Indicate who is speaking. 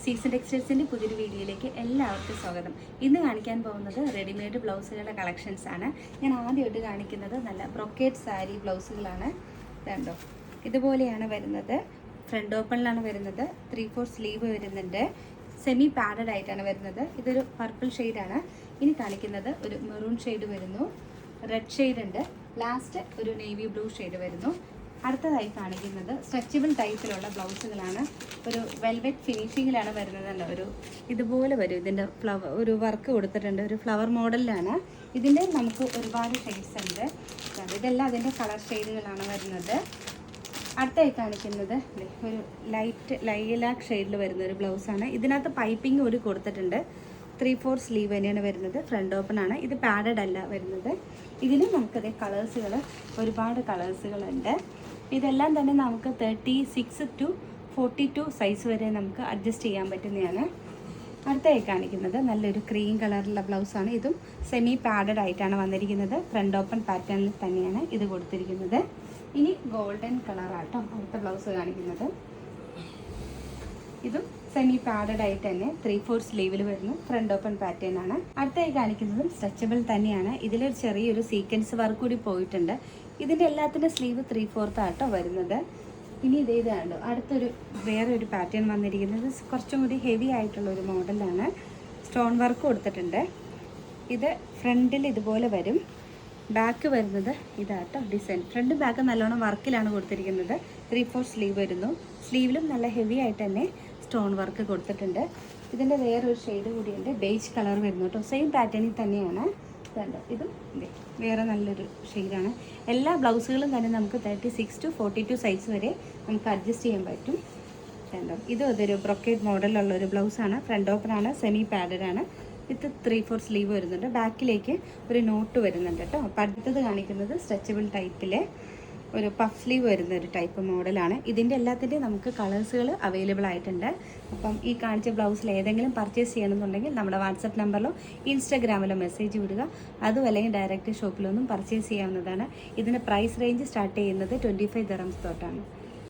Speaker 1: Season ടെക്സ്റ്റൈൽസിൻ്റെ പുതിയൊരു വീഡിയോയിലേക്ക് എല്ലാവർക്കും സ്വാഗതം. ഇന്ന് കാണിക്കാൻ പോകുന്നത് റെഡിമെയ്ഡ് ബ്ലൗസുകളുടെ കളക്ഷൻസ് ആണ്. ഞാൻ ആദ്യമായിട്ട് കാണിക്കുന്നത് നല്ല ബ്രൊക്കേഡ് സാരി ബ്ലൗസുകളാണ്. ഇതുണ്ടോ, ഇതുപോലെയാണ് വരുന്നത്. ഫ്രണ്ട് ഓപ്പണിലാണ് വരുന്നത്. 3/4 സ്ലീവ് വരുന്നുണ്ട്. സെമി പാഡഡ് ആയിട്ടാണ് വരുന്നത്. ഇതൊരു പർപ്പിൾ ഷെയ്ഡാണ്. ഇനി കാണിക്കുന്നത് ഒരു മെറൂൺ ഷെയ്ഡ് വരുന്നു, റെഡ് ഷെയ്ഡ് ഉണ്ട്, ലാസ്റ്റ് ഒരു നേവി ബ്ലൂ ഷെയ്ഡ് വരുന്നു. അടുത്തതായി കാണിക്കുന്നത് സ്ട്രെച്ചബിൾ ടൈപ്പിലുള്ള ബ്ലൗസുകളാണ്. ഒരു വെൽവെറ്റ് ഫിനിഷിങ്ങിലാണ് വരുന്നതല്ലോ. ഒരു ഇതുപോലെ വരും. ഇതിൻ്റെ ഒരു വർക്ക് കൊടുത്തിട്ടുണ്ട്. ഒരു ഫ്ലവർ മോഡലിലാണ്. ഇതിൻ്റെ നമുക്ക് ഒരുപാട് ഷെയ്ഡ്സ് ഉണ്ട്. ഇതെല്ലാം അതിൻ്റെ കളർ ഷെയ്ഡുകളാണ് വരുന്നത്. അടുത്തായി കാണിക്കുന്നത് ഒരു ലൈലാക്ക് ഷെയ്ഡിൽ വരുന്ന ഒരു ബ്ലൗസാണ്. ഇതിനകത്ത് പൈപ്പിംഗ് ഒരു കൊടുത്തിട്ടുണ്ട്. 3/4 സ്ലീവ് തന്നെയാണ് വരുന്നത്. ഫ്രണ്ട് ഓപ്പൺ ആണ്. ഇത് പാഡഡ് അല്ല വരുന്നത്. ഇതിന് നമുക്കത് കളേഴ്സുകൾ ഒരുപാട് കളേഴ്സുകളുണ്ട്. ഇതെല്ലാം തന്നെ നമുക്ക് 36 to 42 സൈസ് വരെ നമുക്ക് അഡ്ജസ്റ്റ് ചെയ്യാൻ പറ്റുന്നതാണ്. അടുത്തായി കാണിക്കുന്നത് നല്ലൊരു ക്രീം കളറിലുള്ള ബ്ലൗസാണ്. ഇതും സെമി പാഡഡ് ആയിട്ടാണ് വന്നിരിക്കുന്നത്. ഫ്രണ്ട് ഓപ്പൺ പാറ്റേണിൽ തന്നെയാണ് ഇത് കൊടുത്തിരിക്കുന്നത്. ഇനി ഗോൾഡൻ കളറാട്ടോ അടുത്ത ബ്ലൗസ് കാണിക്കുന്നത്. ഇതും സെമി പാഡഡ് ആയിട്ട് തന്നെ 3/4 സ്ലീവിൽ വരുന്നു. ഫ്രണ്ട് ഓപ്പൺ പാറ്റേൺ ആണ്. അടുത്തായി കാണിക്കുന്നതും സ്ട്രെച്ചബിൾ തന്നെയാണ്. ഇതിലൊരു ചെറിയൊരു സീക്വൻസ് വർക്ക് കൂടി പോയിട്ടുണ്ട്. ഇതിൻ്റെ എല്ലാത്തിൻ്റെ സ്ലീവ് 3/4 ആട്ടോ വരുന്നത്. ഇനി ഇതാണ് അടുത്തൊരു വേറെ ഒരു പാറ്റേൺ വന്നിരിക്കുന്നത്. കുറച്ചും കൂടി ഹെവി ആയിട്ടുള്ള ഒരു മോഡലാണ്. സ്റ്റോൺ വർക്ക് കൊടുത്തിട്ടുണ്ട്. ഇത് ഫ്രണ്ടിൽ ഇതുപോലെ വരും. ബാക്ക് വരുന്നത് ഇതാട്ടോ ഡിസൈൻ. ഫ്രണ്ടും ബാക്ക് നല്ലോണം വർക്കിലാണ് കൊടുത്തിരിക്കുന്നത്. 3/4 സ്ലീവ് വരുന്നു. സ്ലീവിലും നല്ല ഹെവി ആയിട്ട് തന്നെ സ്റ്റോൺ വർക്ക് കൊടുത്തിട്ടുണ്ട്. ഇതിൻ്റെ വേറൊരു ഷെയ്ഡ് കൂടിയുണ്ട്. ബേജ് കളർ വരുന്നു കേട്ടോ. സെയിം പാറ്റേണിൽ തന്നെയാണ്. ഇതും വേറെ നല്ലൊരു ഷെയ്ഡാണ്. എല്ലാ ബ്ലൗസുകളും തന്നെ നമുക്ക് 36 to 42 സൈസ് വരെ നമുക്ക് അഡ്ജസ്റ്റ് ചെയ്യാൻ പറ്റും. ഇതും അതൊരു ബ്രൊക്കേഡ് മോഡലുള്ള ഒരു ബ്ലൗസാണ്. ഫ്രണ്ട് ഓപ്പൺ ആണ്. സെമി പാഡഡ് ആണ്. വിത്ത് 3/4 സ്ലീവ് വരുന്നുണ്ട്. ബാക്കിലേക്ക് ഒരു നോട്ട് വരുന്നുണ്ട് കേട്ടോ. അപ്പം അടുത്തത് കാണിക്കുന്നത് സ്ട്രെച്ചബിൾ ടൈപ്പിലെ ഒരു പഫ് സ്ലീവ് വരുന്ന ഒരു ടൈപ്പ് മോഡലാണ്. ഇതിൻ്റെ എല്ലാത്തിൻ്റെയും നമുക്ക് കളേഴ്സുകൾ അവൈലബിൾ ആയിട്ടുണ്ട്. അപ്പം ഈ കാണിച്ച ബ്ലൗസിൽ ഏതെങ്കിലും പർച്ചേസ് ചെയ്യണമെന്നുണ്ടെങ്കിൽ നമ്മുടെ വാട്സപ്പ് നമ്പറിലോ ഇൻസ്റ്റാഗ്രാമിലോ മെസ്സേജ് വിടുക. അതും അല്ലെങ്കിൽ ഡയറക്റ്റ് ഷോപ്പിലൊന്നും പർച്ചേസ് ചെയ്യാവുന്നതാണ്. ഇതിൻ്റെ പ്രൈസ് റേഞ്ച് സ്റ്റാർട്ട് ചെയ്യുന്നത് 25 dirhams തൊട്ടാണ്.